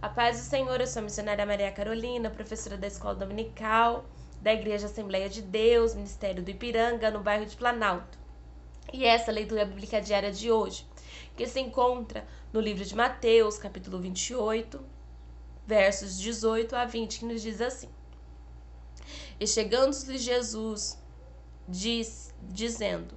A paz do Senhor, eu sou a missionária Maria Carolina, professora da Escola Dominical, da Igreja Assembleia de Deus, Ministério do Ipiranga, no bairro de Planalto. E essa é a leitura bíblica diária de hoje, que se encontra no livro de Mateus, capítulo 28, versos 18 a 20, que nos diz assim: E chegando-lhe Jesus, dizendo: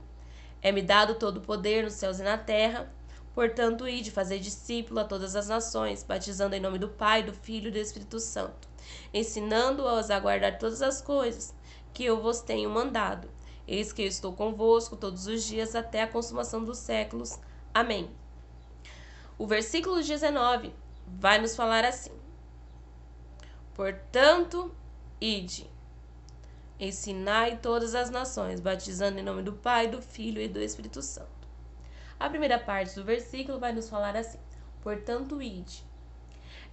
É-me dado todo o poder nos céus e na terra. Portanto, ide, fazer discípulo a todas as nações, batizando em nome do Pai, do Filho e do Espírito Santo, ensinando-os a guardar todas as coisas que eu vos tenho mandado. Eis que eu estou convosco todos os dias até a consumação dos séculos. Amém. O versículo 19 vai nos falar assim: Portanto, ide, ensinai todas as nações, batizando em nome do Pai, do Filho e do Espírito Santo. A primeira parte do versículo vai nos falar assim: Portanto, ide.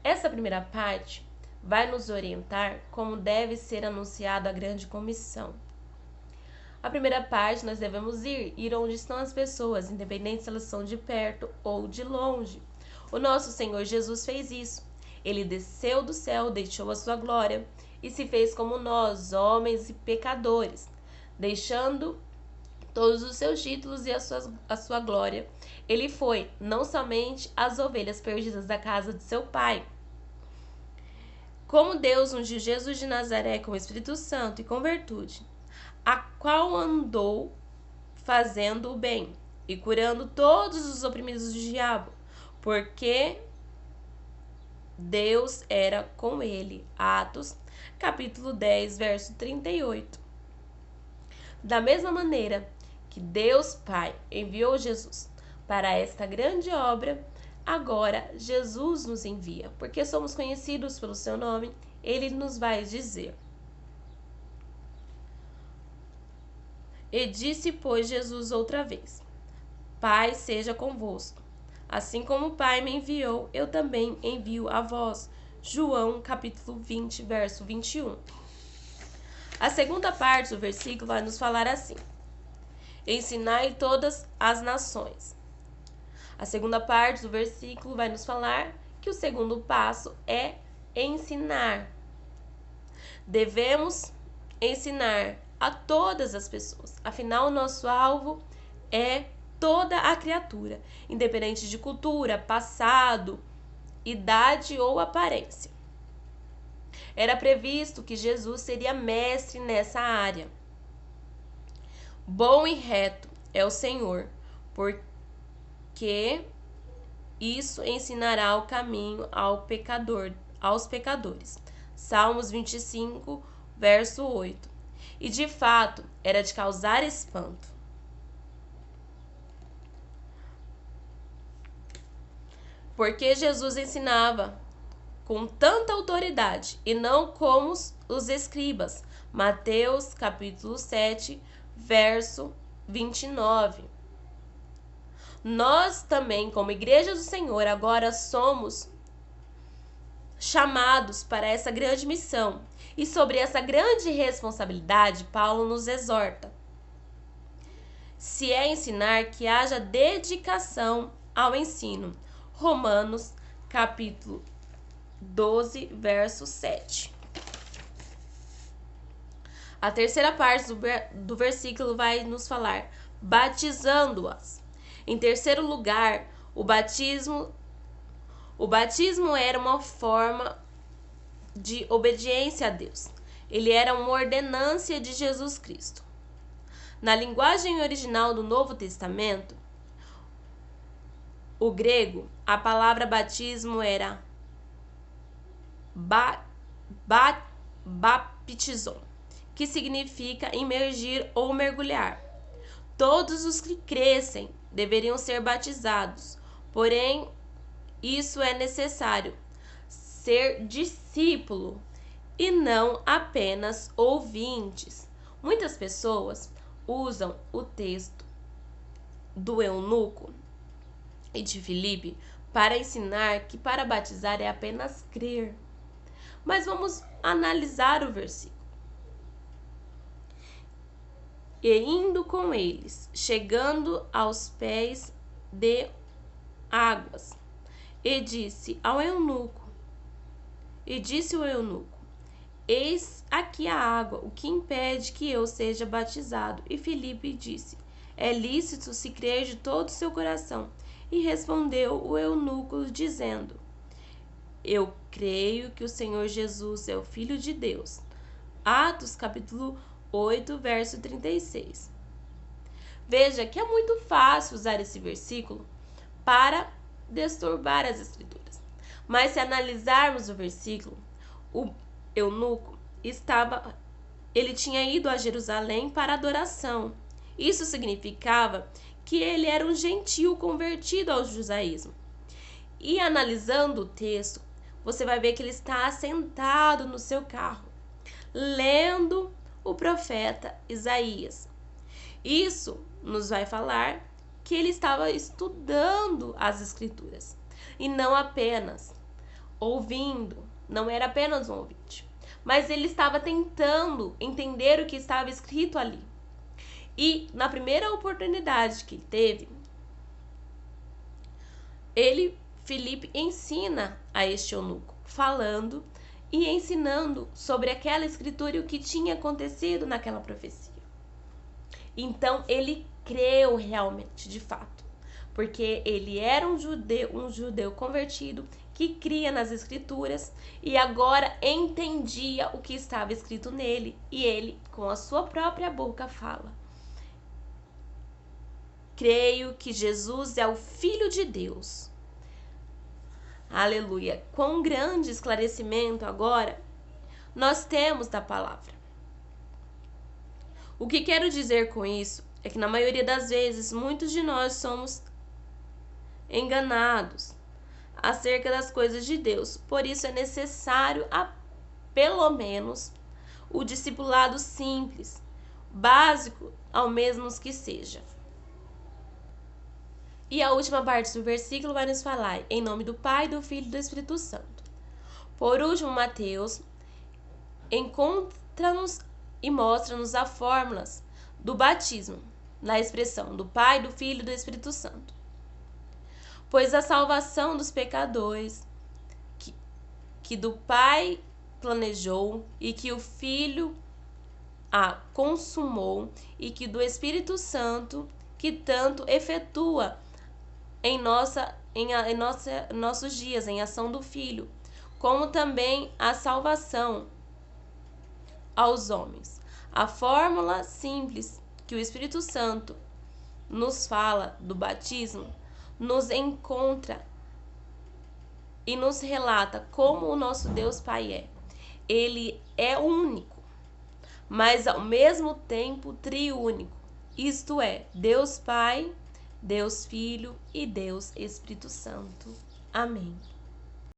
Essa primeira parte vai nos orientar como deve ser anunciada a grande comissão. A primeira parte, nós devemos ir onde estão as pessoas, independente se elas são de perto ou de longe. O nosso Senhor Jesus fez isso. Ele desceu do céu, deixou a sua glória e se fez como nós, homens e pecadores, deixando todos os seus títulos e a sua glória. Ele foi não somente as ovelhas perdidas da casa de seu pai. Como Deus ungiu Jesus de Nazaré com o Espírito Santo e com virtude, a qual andou fazendo o bem e curando todos os oprimidos do diabo, porque Deus era com ele. Atos, capítulo 10, verso 38. Da mesma maneira que Deus Pai enviou Jesus para esta grande obra, agora Jesus nos envia, porque somos conhecidos pelo seu nome. Ele nos vai dizer: E disse, pois, Jesus outra vez: Pai seja convosco. Assim como o Pai me enviou, eu também envio a vós. João, capítulo 20, verso 21. A segunda parte do versículo vai nos falar assim: Ensinai todas as nações. A segunda parte do versículo vai nos falar que o segundo passo é ensinar. Devemos ensinar a todas as pessoas. Afinal, o nosso alvo é toda a criatura, independente de cultura, passado, idade ou aparência. Era previsto que Jesus seria mestre nessa área. Bom e reto é o Senhor, porque isso ensinará o caminho aos pecadores. Salmos 25, verso 8. E de fato, era de causar espanto. Porque Jesus ensinava com tanta autoridade e não como os escribas. Mateus, capítulo 7, verso 29. Nós também, como Igreja do Senhor, agora somos chamados para essa grande missão. E sobre essa grande responsabilidade, Paulo nos exorta: se é ensinar, que haja dedicação ao ensino. Romanos, capítulo 12, verso 7. A terceira parte do versículo vai nos falar: batizando-as. Em terceiro lugar, o batismo era uma forma de obediência a Deus. Ele era uma ordenância de Jesus Cristo. Na linguagem original do Novo Testamento, o grego, a palavra batismo era baptizon, que significa imergir ou mergulhar. Todos os que crescem deveriam ser batizados, porém, isso é necessário ser discípulo e não apenas ouvintes. Muitas pessoas usam o texto do eunuco e de Filipe para ensinar que para batizar é apenas crer. Mas vamos analisar o versículo. E indo com eles, chegando aos pés de águas, e disse ao eunuco: E disse o eunuco: Eis aqui a água, o que impede que eu seja batizado? E Filipe disse: É lícito se crer de todo o seu coração. E respondeu o eunuco, dizendo: Eu creio que o Senhor Jesus é o Filho de Deus. Atos capítulo 8, verso 36. Veja que é muito fácil usar esse versículo para disturbar as escrituras. Mas se analisarmos o versículo, o eunuco ele tinha ido a Jerusalém para adoração. Isso significava que ele era um gentio convertido ao judaísmo. E analisando o texto, você vai ver que ele está assentado no seu carro, lendo o profeta Isaías. Isso nos vai falar que ele estava estudando as escrituras e não apenas ouvindo, não era apenas um ouvinte, mas ele estava tentando entender o que estava escrito ali. E na primeira oportunidade que ele teve, Filipe ensina a este eunuco, falando e ensinando sobre aquela escritura e o que tinha acontecido naquela profecia. Então ele creu realmente, de fato, porque ele era um judeu convertido que cria nas escrituras e agora entendia o que estava escrito nele, e ele, com a sua própria boca, fala: Creio que Jesus é o Filho de Deus. Aleluia! Quão grande esclarecimento agora nós temos da palavra. O que quero dizer com isso é que na maioria das vezes muitos de nós somos enganados acerca das coisas de Deus. Por isso é necessário, pelo menos, o discipulado simples, básico, ao mesmo que seja. E a última parte do versículo vai nos falar em nome do Pai, do Filho e do Espírito Santo. Por último, Mateus encontra-nos e mostra-nos a fórmula do batismo, na expressão do Pai, do Filho e do Espírito Santo. Pois a salvação dos pecadores que do Pai planejou e que o Filho a consumou e que do Espírito Santo que tanto efetua em nossos dias, em ação do Filho, como também a salvação aos homens. A fórmula simples que o Espírito Santo nos fala do batismo nos encontra e nos relata como o nosso Deus Pai é. Ele é único, mas ao mesmo tempo triúnico. Isto é, Deus Pai, Deus Filho e Deus Espírito Santo. Amém.